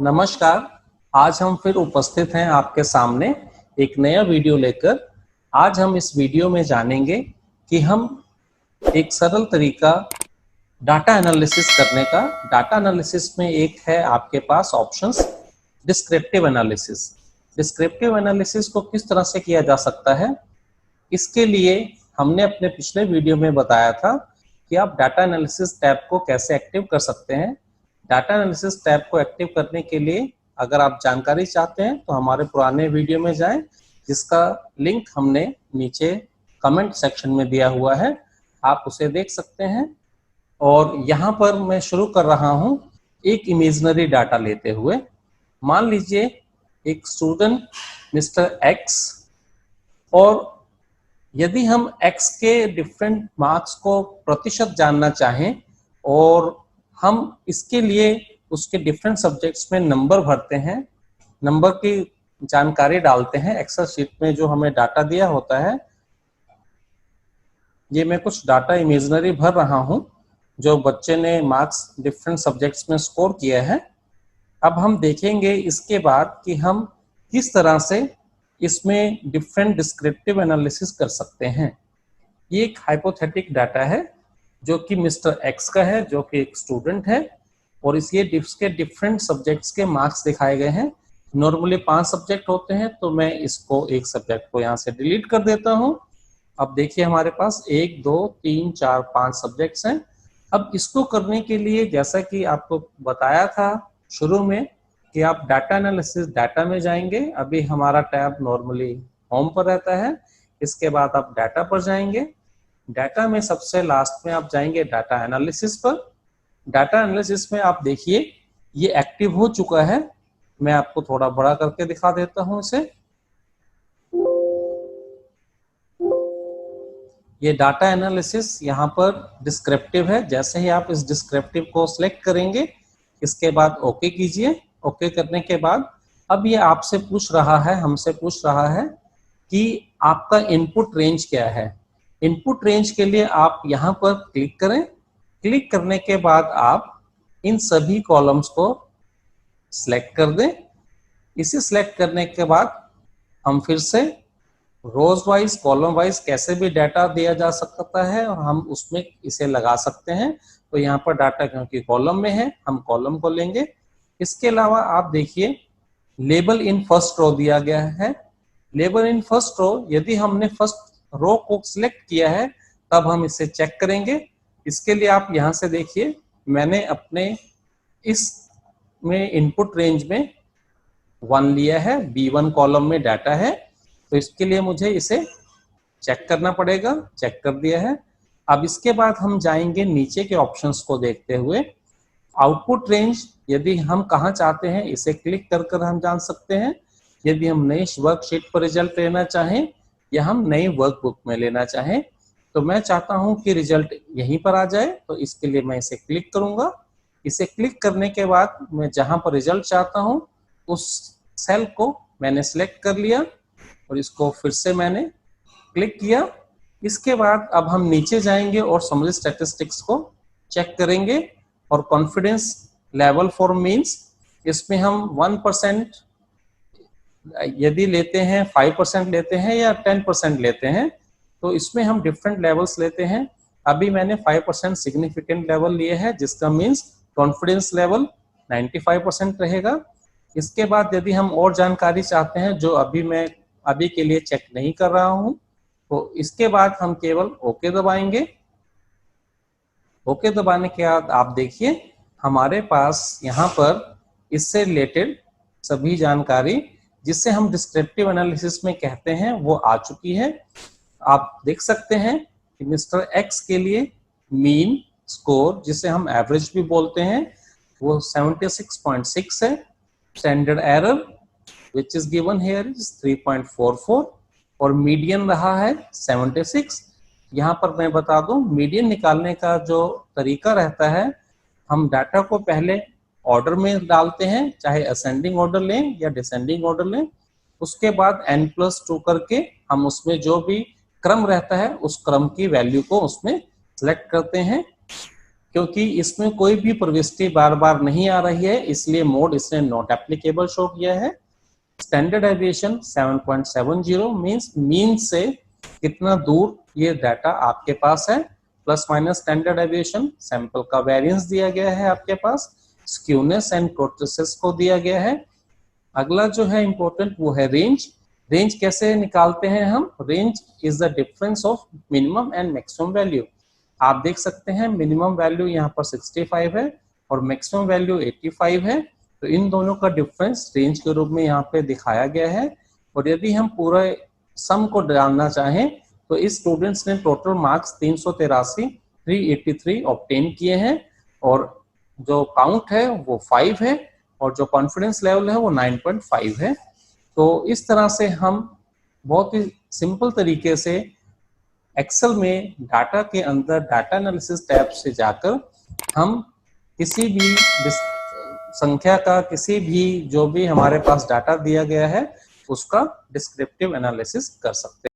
नमस्कार। आज हम फिर उपस्थित हैं आपके सामने एक नया वीडियो लेकर। आज हम इस वीडियो में जानेंगे कि हम एक सरल तरीका डाटा एनालिसिस करने का। डाटा एनालिसिस में एक है आपके पास options, descriptive analysis. Descriptive analysis को किस तरह से किया जा सकता है, इसके लिए हमने अपने पिछले वीडियो में बताया था कि आप डाटा एनालिसिस टैब को कैसे एक्टिव कर सकते हैं। डाटा एनालिसिस टैब को एक्टिव करने के लिए अगर आप जानकारी चाहते हैं तो हमारे पुराने वीडियो में जाएं, जिसका लिंक हमने नीचे कमेंट सेक्शन में दिया हुआ है, आप उसे देख सकते हैं। और यहाँ पर मैं शुरू कर रहा हूँ एक इमेजिनरी डाटा लेते हुए। मान लीजिए एक स्टूडेंट मिस्टर एक्स, और यदि हम x के डिफरेंट मार्क्स को प्रतिशत जानना चाहें और हम इसके लिए उसके डिफरेंट सब्जेक्ट्स में नंबर भरते हैं, नंबर की जानकारी डालते हैं एक्सेल शीट में जो हमें डाटा दिया होता है। ये मैं कुछ डाटा इमेजिनरी भर रहा हूं जो बच्चे ने मार्क्स डिफरेंट सब्जेक्ट्स में स्कोर किया है। अब हम देखेंगे इसके बाद कि हम किस तरह से इसमें डिफरेंट डिस्क्रिप्टिव एनालिसिस कर सकते हैं। ये एक हाइपोथेटिक डाटा है जो कि मिस्टर एक्स का है, जो कि एक स्टूडेंट है, और इसके डिफरेंट सब्जेक्ट्स के मार्क्स दिखाए गए हैं। नॉर्मली 5 सब्जेक्ट होते हैं, तो मैं इसको एक सब्जेक्ट को यहाँ से डिलीट कर देता हूँ। अब देखिए हमारे पास 1 2 3 4 5 सब्जेक्ट्स हैं। अब इसको करने के लिए, जैसा कि आपको बताया था शुरू में, कि आप डाटा एनालिसिस डाटा में जाएंगे। अभी हमारा टैब नॉर्मली होम पर रहता है। इसके बाद आप डाटा पर जाएंगे। डाटा में सबसे लास्ट में आप जाएंगे डाटा एनालिसिस पर। डाटा एनालिसिस में आप देखिए ये एक्टिव हो चुका है। मैं आपको थोड़ा बड़ा करके दिखा देता हूं इसे। ये डाटा एनालिसिस यहाँ पर डिस्क्रिप्टिव है। जैसे ही आप इस डिस्क्रिप्टिव को सिलेक्ट करेंगे, इसके बाद ओके कीजिए। ओके करने के बाद अब ये आपसे पूछ रहा है, हमसे पूछ रहा है कि आपका इनपुट रेंज क्या है। इनपुट रेंज के लिए आप यहाँ पर क्लिक करें। क्लिक करने के बाद आप इन सभी कॉलम्स को सिलेक्ट कर दें। इसे सिलेक्ट करने के बाद हम फिर से रोज वाइज, कॉलम वाइज कैसे भी डाटा दिया जा सकता है और हम उसमें इसे लगा सकते हैं। तो यहाँ पर डाटा क्योंकि कॉलम में है, हम कॉलम को लेंगे। इसके अलावा आप देखिए लेबल इन फर्स्ट रो दिया गया है। लेबल इन फर्स्ट रो, यदि हमने फर्स्ट रो को सिलेक्ट किया है तब हम इसे चेक करेंगे। इसके लिए आप यहाँ से देखिए, मैंने अपने इस में इनपुट रेंज में 1 लिया है, B1 कॉलम में डाटा है, तो इसके लिए मुझे इसे चेक करना पड़ेगा। चेक कर दिया है। अब इसके बाद हम जाएंगे नीचे के ऑप्शंस को देखते हुए। आउटपुट रेंज यदि हम कहाँ चाहते हैं, इसे क्लिक कर कर हम जान सकते हैं। यदि हम नई वर्कशीट पर रिजल्ट लेना चाहें या हम नई वर्कबुक में लेना चाहें, तो मैं चाहता हूं कि रिजल्ट यहीं पर आ जाए, तो इसके लिए मैं इसे क्लिक करूंगा। इसे क्लिक करने के बाद मैं जहां पर रिजल्ट चाहता हूं उस सेल को मैंने सिलेक्ट कर लिया और इसको फिर से मैंने क्लिक किया। इसके बाद अब हम नीचे जाएंगे और समरी स्टैटिस्टिक्स को चेक करेंगे। और कॉन्फिडेंस लेवल फॉर मीन्स, इसमें हम 1% यदि लेते हैं, 5% लेते हैं या 10% लेते हैं, तो इसमें हम डिफरेंट लेवल्स लेते हैं। अभी मैंने 5% सिग्निफिकेंट लेवल लिए है, जिसका मीन्स कॉन्फिडेंस लेवल 95% रहेगा। इसके बाद यदि हम और जानकारी चाहते हैं जो मैं अभी के लिए चेक नहीं कर रहा हूं, तो इसके बाद हम केवल ओके दबाएंगे। ओके दबाने के बाद आप देखिए हमारे पास यहाँ पर इससे रिलेटेड सभी जानकारी, जिसे हम डिस्क्रिप्टिव एनालिसिस में कहते हैं, वो आ चुकी है। आप देख सकते हैं कि मिस्टर एक्स के लिए मीन स्कोर, जिसे हम एवरेज भी बोलते हैं, वो 76.6 है। Standard error which is given here is 3.44 और मीडियन रहा है 76। यहाँ पर मैं बता दूं, मीडियन निकालने का जो तरीका रहता है, हम डाटा को पहले ऑर्डर में डालते हैं, चाहे असेंडिंग ऑर्डर लें या डिसेंडिंग ऑर्डर लें। उसके बाद n+2 करके हम उसमें जो भी क्रम रहता है उस क्रम की वैल्यू को उसमें सिलेक्ट करते हैं। क्योंकि इसमें कोई भी प्रविष्टि बार बार नहीं आ रही है, इसलिए मोड इसने नॉट एप्लीकेबल शो किया है। स्टैंडर्ड डेविएशन 7.70 मींस मीन से कितना दूर ये डाटा आपके पास है, plus minus standard deviation, sample का वेरिएंस दिया गया है आपके पास, स्क्यूनेस एंड टोटसेस को दिया गया है। अगला जो है इंपॉर्टेंट वो है रेंज। रेंज कैसे निकालते हैं हम? Range is the difference of minimum and maximum value. आप देख सकते हैं मिनिमम वैल्यू यहाँ पर 65 है और मैक्सिमम वैल्यू 85 है, तो इन दोनों का डिफरेंस रेंज के रूप में यहाँ पे दिखाया गया है। और यदि हम पूरे सम को जानना चाहें तो इस स्टूडेंट्स ने टोटल मार्क्स 383 ऑब्टेन किए हैं और जो काउंट है वो 5 है और जो कॉन्फिडेंस लेवल है वो 9.5 है। तो इस तरह से हम बहुत ही सिंपल तरीके से एक्सेल में डाटा के अंदर डाटा एनालिसिस टैब से जाकर हम किसी भी संख्या का, किसी भी जो भी हमारे पास डाटा दिया गया है उसका डिस्क्रिप्टिव एनालिसिस कर सकते हैं।